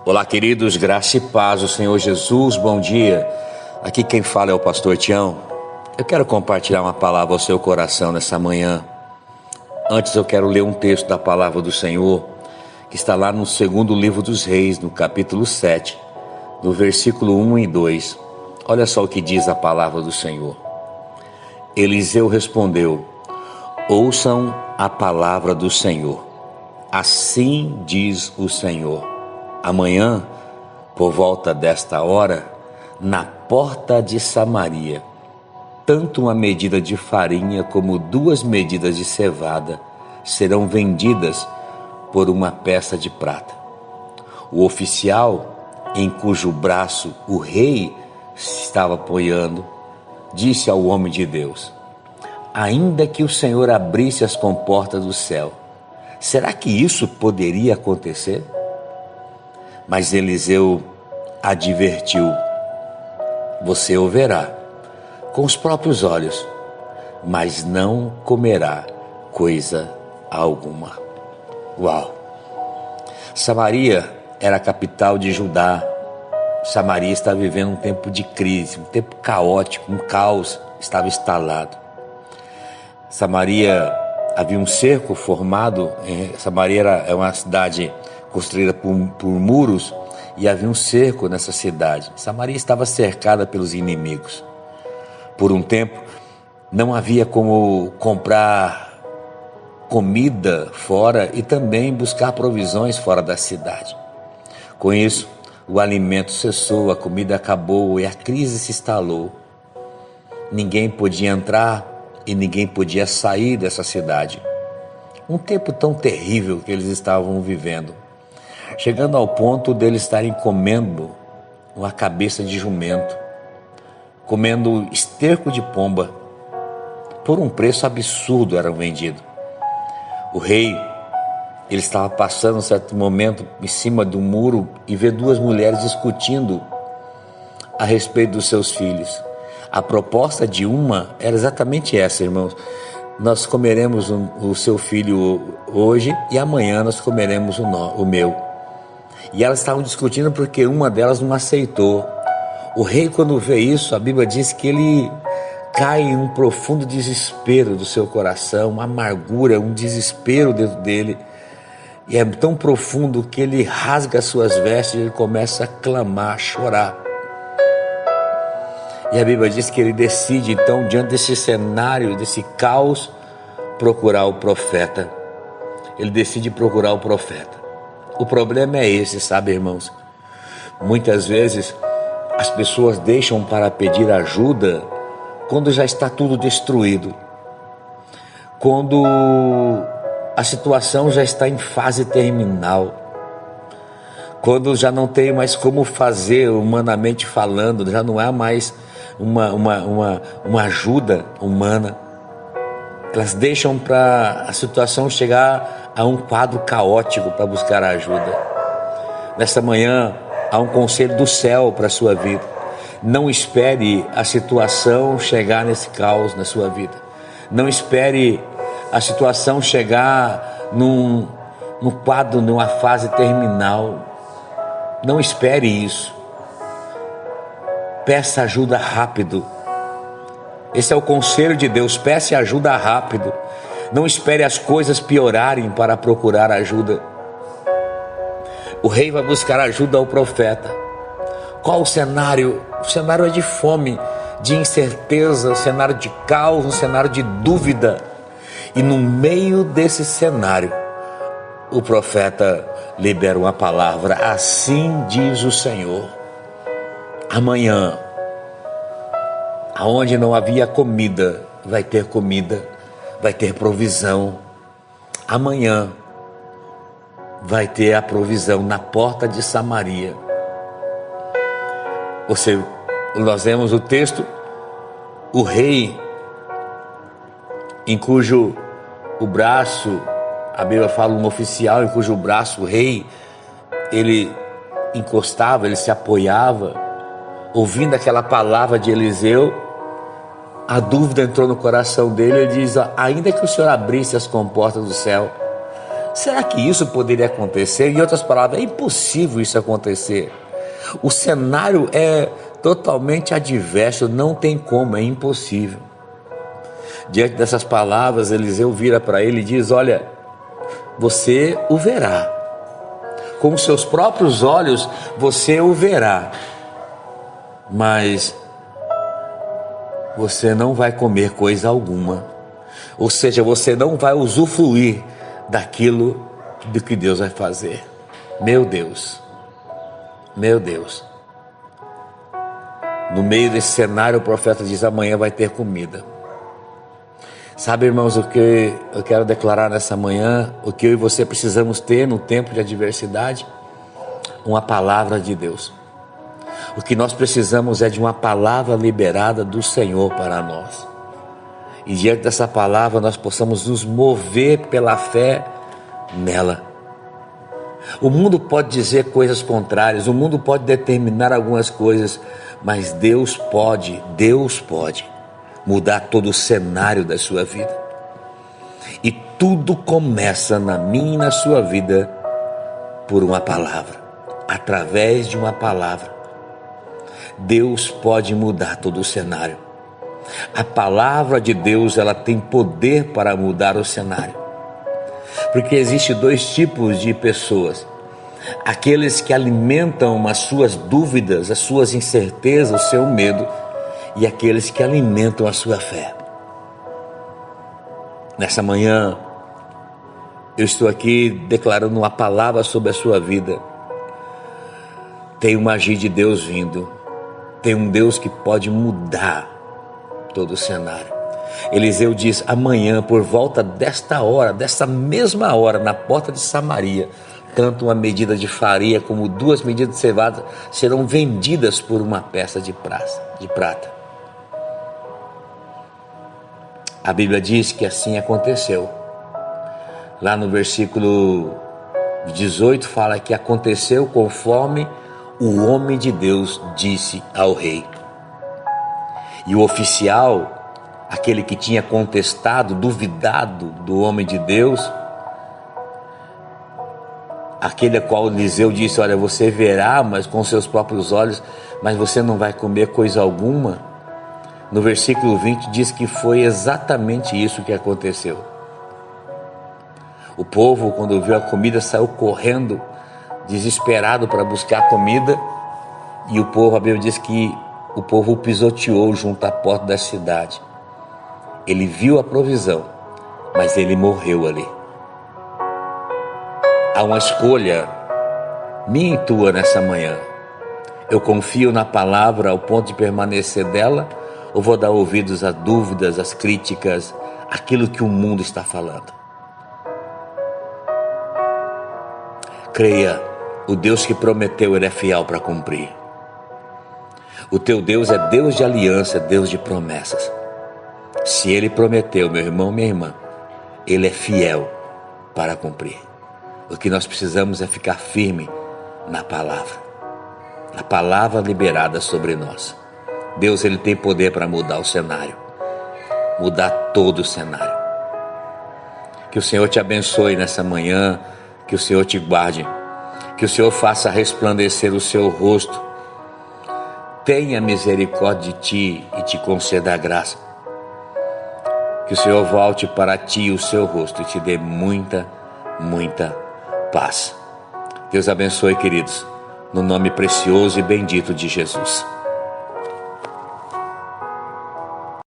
Olá, queridos, graça e paz, o Senhor Jesus, bom dia. Aqui quem fala é o pastor Tião. Eu quero compartilhar uma palavra ao seu coração nessa manhã. Antes eu quero ler um texto da palavra do Senhor, que está lá no segundo livro dos Reis, no capítulo 7, no versículo 1 e 2. Olha só o que diz a palavra do Senhor. Eliseu respondeu: ouçam a palavra do Senhor. Assim diz o Senhor. Amanhã, por volta desta hora, na porta de Samaria, tanto uma medida de farinha como 2 medidas de cevada serão vendidas por uma peça de prata. O oficial, em cujo braço o rei se estava apoiando, disse ao homem de Deus: ainda que o Senhor abrisse as comportas do céu, será que isso poderia acontecer? Mas Eliseu advertiu: você o verá com os próprios olhos, mas não comerá coisa alguma. Uau! Samaria era a capital de Judá. Samaria estava vivendo um tempo de crise, um tempo caótico, um caos estava instalado. Samaria havia um cerco formado. Samaria é uma cidade construída por muros, e havia um cerco nessa cidade. Samaria estava cercada pelos inimigos. Por um tempo, não havia como comprar comida fora e também buscar provisões fora da cidade. Com isso, o alimento cessou, a comida acabou e a crise se instalou. Ninguém podia entrar e ninguém podia sair dessa cidade. Um tempo tão terrível que eles estavam vivendo, chegando ao ponto deles estarem comendo uma cabeça de jumento, comendo esterco de pomba. Por um preço absurdo eram vendidos. O rei, ele estava passando um certo momento em cima do muro e vê 2 mulheres discutindo a respeito dos seus filhos. A proposta de uma era exatamente essa: irmãos, nós comeremos o seu filho hoje e amanhã nós comeremos o meu. E elas estavam discutindo porque uma delas não aceitou. O rei, quando vê isso, a Bíblia diz que ele cai em um profundo desespero do seu coração, uma amargura, um desespero dentro dele. E é tão profundo que ele rasga as suas vestes e ele começa a clamar, a chorar. E a Bíblia diz que ele decide, então, diante desse cenário, desse caos, procurar o profeta. Ele decide procurar o profeta. O problema é esse, sabe, irmãos? Muitas vezes as pessoas deixam para pedir ajuda quando já está tudo destruído, quando a situação já está em fase terminal, quando já não tem mais como fazer, humanamente falando, já não há mais uma ajuda humana. Elas deixam para a situação chegar a um quadro caótico para buscar ajuda. Nesta manhã, há um conselho do céu para a sua vida. Não espere a situação chegar nesse caos na sua vida. Não espere a situação chegar num quadro, numa fase terminal. Não espere isso. Peça ajuda rápido. Esse é o conselho de Deus: peça ajuda rápido. Não espere as coisas piorarem para procurar ajuda. O rei vai buscar ajuda ao profeta. Qual o cenário? O cenário é de fome, de incerteza, um cenário de caos, um cenário de dúvida. E no meio desse cenário, o profeta libera uma palavra: assim diz o Senhor. Amanhã, aonde não havia comida, vai ter comida, vai ter provisão. Amanhã vai ter a provisão na porta de Samaria. Nós vemos o texto, o rei, em cujo o braço, a Bíblia fala um oficial em cujo braço o rei, ele encostava, ele se apoiava, ouvindo aquela palavra de Eliseu. A dúvida entrou no coração dele. Ele diz: ainda que o Senhor abrisse as comportas do céu, Será que isso poderia acontecer? Em outras palavras, é impossível isso acontecer. O cenário é totalmente adverso, não tem como, é impossível. Diante dessas palavras, Eliseu vira para ele e diz: olha, você o verá, com os seus próprios olhos você o verá, mas você não vai comer coisa alguma, ou seja, você não vai usufruir daquilo do que Deus vai fazer. Meu Deus, meu Deus. No meio desse cenário, o profeta diz: amanhã vai ter comida. Sabe, irmãos, o que eu quero declarar nessa manhã, o que eu e você precisamos ter no tempo de adversidade? Uma palavra de Deus. O que nós precisamos é de uma palavra liberada do Senhor para nós. E diante dessa palavra nós possamos nos mover pela fé nela. O mundo pode dizer coisas contrárias, o mundo pode determinar algumas coisas, mas Deus pode mudar todo o cenário da sua vida. E tudo começa na minha e na sua vida por uma palavra, através de uma palavra. Deus pode mudar todo o cenário. A palavra de Deus, ela tem poder para mudar o cenário. Porque existem dois tipos de pessoas: aqueles que alimentam as suas dúvidas, as suas incertezas, o seu medo, e aqueles que alimentam a sua fé. Nessa manhã, eu estou aqui declarando uma palavra sobre a sua vida. Tem uma agir de Deus vindo. Tem um Deus que pode mudar todo o cenário. Eliseu diz: amanhã, por volta desta hora, dessa mesma hora, na porta de Samaria, tanto uma medida de farinha como 2 medidas de cevada serão vendidas por uma peça de prata. A Bíblia diz que assim aconteceu. Lá no versículo 18 fala que aconteceu conforme o homem de Deus disse ao rei. E o oficial, aquele que tinha contestado, duvidado do homem de Deus, aquele a qual Eliseu disse: olha, você verá, mas com seus próprios olhos, mas você não vai comer coisa alguma. No versículo 20 diz que foi exatamente isso que aconteceu. O povo, quando viu a comida, saiu correndo, desesperado para buscar comida. E o povo, a Bíblia diz que o povo o pisoteou junto à porta da cidade. Ele viu a provisão, mas ele morreu ali. Há uma escolha minha e tua nessa manhã. Eu confio na palavra ao ponto de permanecer dela, ou vou dar ouvidos às dúvidas, às críticas, aquilo que o mundo está falando? Creia, o Deus que prometeu, Ele é fiel para cumprir. O teu Deus é Deus de aliança, Deus de promessas. Se Ele prometeu, meu irmão, minha irmã, Ele é fiel para cumprir. O que nós precisamos é ficar firme na palavra liberada sobre nós. Deus, Ele tem poder para mudar o cenário, mudar todo o cenário. Que o Senhor te abençoe nessa manhã, que o Senhor te guarde, que o Senhor faça resplandecer o seu rosto, tenha misericórdia de ti e te conceda a graça. Que o Senhor volte para ti o seu rosto e te dê muita, muita paz. Deus abençoe, queridos, no nome precioso e bendito de Jesus.